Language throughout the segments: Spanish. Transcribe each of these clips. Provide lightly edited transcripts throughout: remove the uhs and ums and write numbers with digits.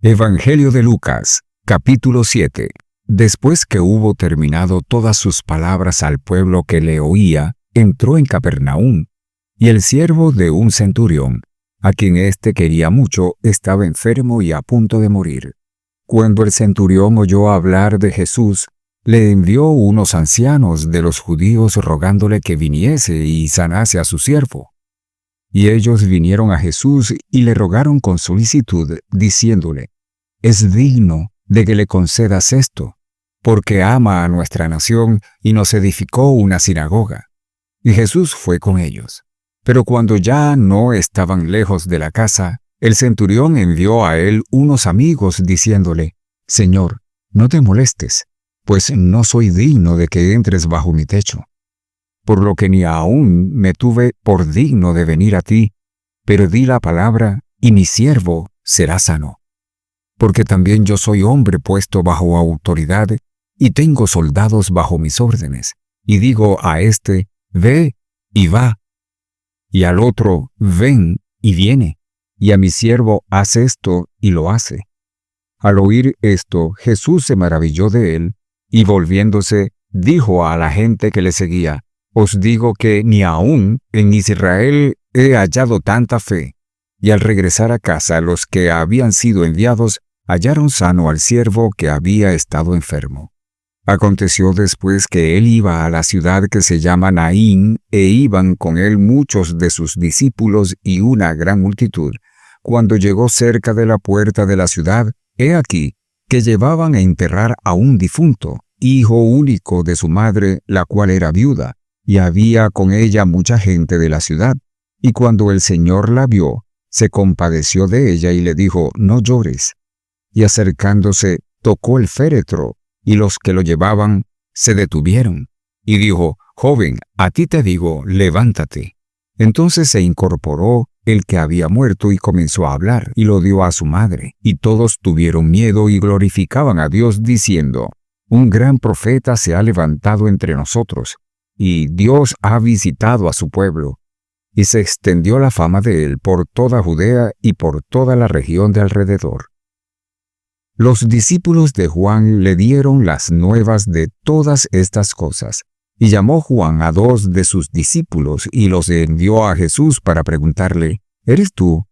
Evangelio de Lucas, capítulo 7. Después que hubo terminado todas sus palabras al pueblo que le oía, entró en Capernaum, y el siervo de un centurión, a quien éste quería mucho, estaba enfermo y a punto de morir. Cuando el centurión oyó hablar de Jesús, le envió unos ancianos de los judíos rogándole que viniese y sanase a su siervo. Y ellos vinieron a Jesús y le rogaron con solicitud, diciéndole: «Es digno de que le concedas esto, porque ama a nuestra nación y nos edificó una sinagoga». Y Jesús fue con ellos. Pero cuando ya no estaban lejos de la casa, el centurión envió a él unos amigos diciéndole: «Señor, no te molestes, pues no soy digno de que entres bajo mi techo. Por lo que ni aún me tuve por digno de venir a ti, pero di la palabra y mi siervo será sano. Porque también yo soy hombre puesto bajo autoridad y tengo soldados bajo mis órdenes, y digo a este: ve y va, y al otro: ven y viene, y a mi siervo: haz esto y lo hace». Al oír esto, Jesús se maravilló de él, y volviéndose, dijo a la gente que le seguía: «Os digo que ni aún en Israel he hallado tanta fe». Y al regresar a casa, los que habían sido enviados hallaron sano al siervo que había estado enfermo. Aconteció después que él iba a la ciudad que se llama Naín, e iban con él muchos de sus discípulos y una gran multitud. Cuando llegó cerca de la puerta de la ciudad, he aquí que llevaban a enterrar a un difunto, hijo único de su madre, la cual era viuda, y había con ella mucha gente de la ciudad. Y cuando el Señor la vio, se compadeció de ella y le dijo: «No llores». Y acercándose, tocó el féretro, y los que lo llevaban se detuvieron. Y dijo: «Joven, a ti te digo, levántate». Entonces se incorporó el que había muerto y comenzó a hablar, y lo dio a su madre. Y todos tuvieron miedo y glorificaban a Dios, diciendo: «Un gran profeta se ha levantado entre nosotros, y Dios ha visitado a su pueblo». Y se extendió la fama de él por toda Judea y por toda la región de alrededor. Los discípulos de Juan le dieron las nuevas de todas estas cosas, y llamó Juan a 2 de sus discípulos y los envió a Jesús para preguntarle: «¿Eres tú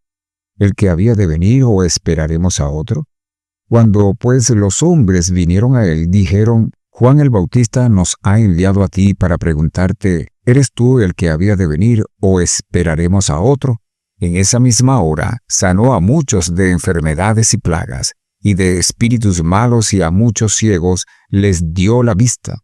el que había de venir o esperaremos a otro?». Cuando pues los hombres vinieron a él, dijeron: «Juan el Bautista nos ha enviado a ti para preguntarte: ¿eres tú el que había de venir o esperaremos a otro?». En esa misma hora sanó a muchos de enfermedades y plagas, y de espíritus malos, y a muchos ciegos les dio la vista.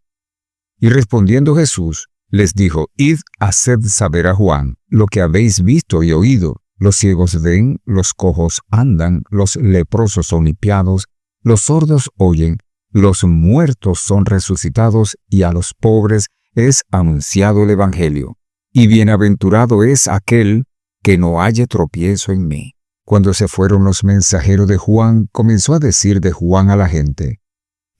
Y respondiendo Jesús, les dijo: «Id, haced saber a Juan lo que habéis visto y oído. Los ciegos ven, los cojos andan, los leprosos son limpiados, los sordos oyen, los muertos son resucitados, y a los pobres es anunciado el Evangelio. Y bienaventurado es aquel que no halle tropiezo en mí». Cuando se fueron los mensajeros de Juan, comenzó a decir de Juan a la gente: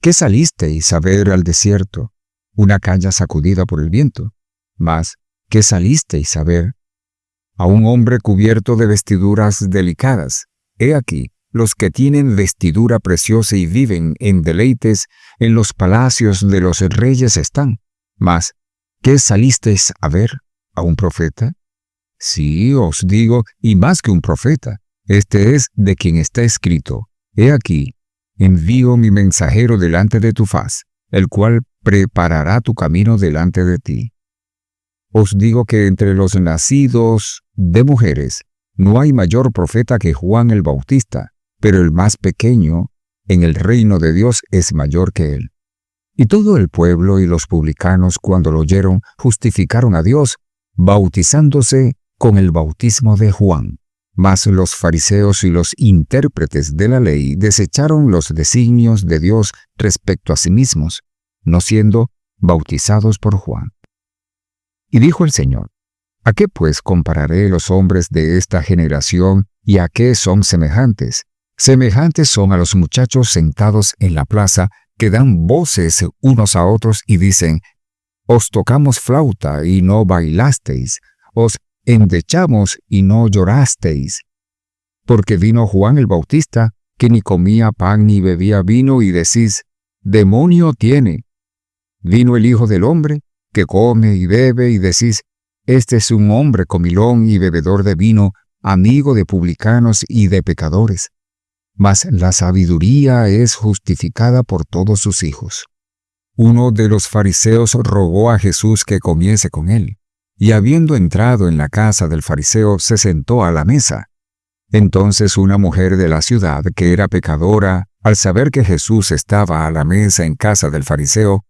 «¿Qué salisteis a ver al desierto? ¿Una caña sacudida por el viento? Mas, ¿qué salisteis a ver? A un hombre cubierto de vestiduras delicadas. He aquí, los que tienen vestidura preciosa y viven en deleites, en los palacios de los reyes están. Mas, ¿qué salisteis a ver? ¿A un profeta? Sí, os digo, y más que un profeta. Este es de quien está escrito: «He aquí, envío mi mensajero delante de tu faz, el cual preparará tu camino delante de ti». Os digo que entre los nacidos de mujeres no hay mayor profeta que Juan el Bautista, pero el más pequeño en el reino de Dios es mayor que él. Y todo el pueblo y los publicanos, cuando lo oyeron, justificaron a Dios, bautizándose con el bautismo de Juan. Mas los fariseos y los intérpretes de la ley desecharon los designios de Dios respecto a sí mismos, no siendo bautizados por Juan. Y dijo el Señor: «¿A qué pues compararé los hombres de esta generación, y a qué son semejantes? Semejantes son a los muchachos sentados en la plaza, que dan voces unos a otros y dicen: os tocamos flauta y no bailasteis, os endechamos y no llorasteis. Porque vino Juan el Bautista que ni comía pan ni bebía vino, y decís, demonio tiene. Vino el Hijo del Hombre, que come y bebe, y decís, este es un hombre comilón y bebedor de vino, amigo de publicanos y de pecadores. Mas la sabiduría es justificada por todos sus hijos. Uno de los fariseos rogó a Jesús que comiese con él, y habiendo entrado en la casa del fariseo, se sentó a la mesa. Entonces una mujer de la ciudad, que era pecadora, al saber que Jesús estaba a la mesa en casa del fariseo,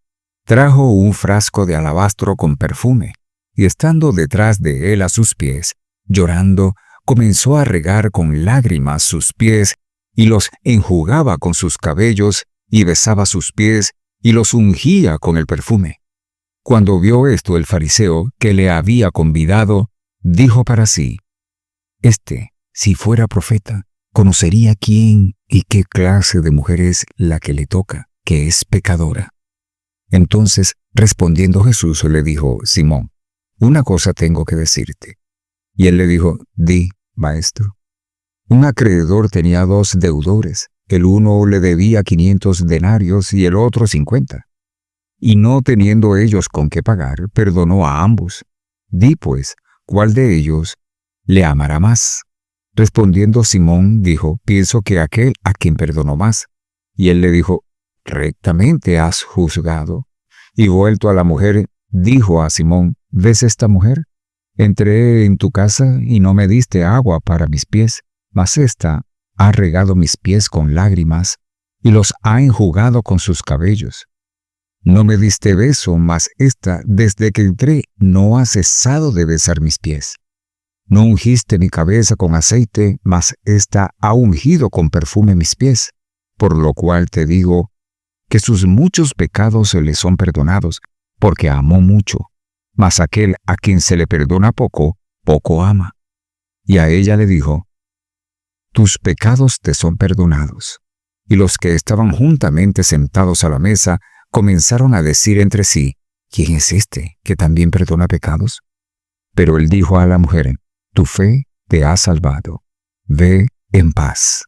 trajo un frasco de alabastro con perfume, y estando detrás de él a sus pies, llorando, comenzó a regar con lágrimas sus pies, y los enjugaba con sus cabellos, y besaba sus pies, y los ungía con el perfume. Cuando vio esto el fariseo, que le había convidado, dijo para sí, si fuera profeta, conocería quién y qué clase de mujer es la que le toca, que es pecadora. Entonces, respondiendo Jesús, le dijo, Simón, una cosa tengo que decirte. Y él le dijo, di, maestro. Un acreedor tenía 2 deudores. El uno le debía 500 denarios y el otro 50. Y no teniendo ellos con qué pagar, perdonó a ambos. Di pues, ¿cuál de ellos le amará más? Respondiendo Simón, dijo, pienso que aquel a quien perdonó más. Y él le dijo, rectamente has juzgado. Y vuelto a la mujer, dijo a Simón, ¿ves esta mujer? Entré en tu casa y no me diste agua para mis pies, mas ésta ha regado mis pies con lágrimas y los ha enjugado con sus cabellos. No me diste beso, mas ésta, desde que entré, no ha cesado de besar mis pies. No ungiste mi cabeza con aceite, mas ésta ha ungido con perfume mis pies, por lo cual te digo que sus muchos pecados se le son perdonados, porque amó mucho, mas aquel a quien se le perdona poco, poco ama. Y a ella le dijo, tus pecados te son perdonados. Y los que estaban juntamente sentados a la mesa comenzaron a decir entre sí, ¿quién es este que también perdona pecados? Pero él dijo a la mujer, tu fe te ha salvado. Ve en paz.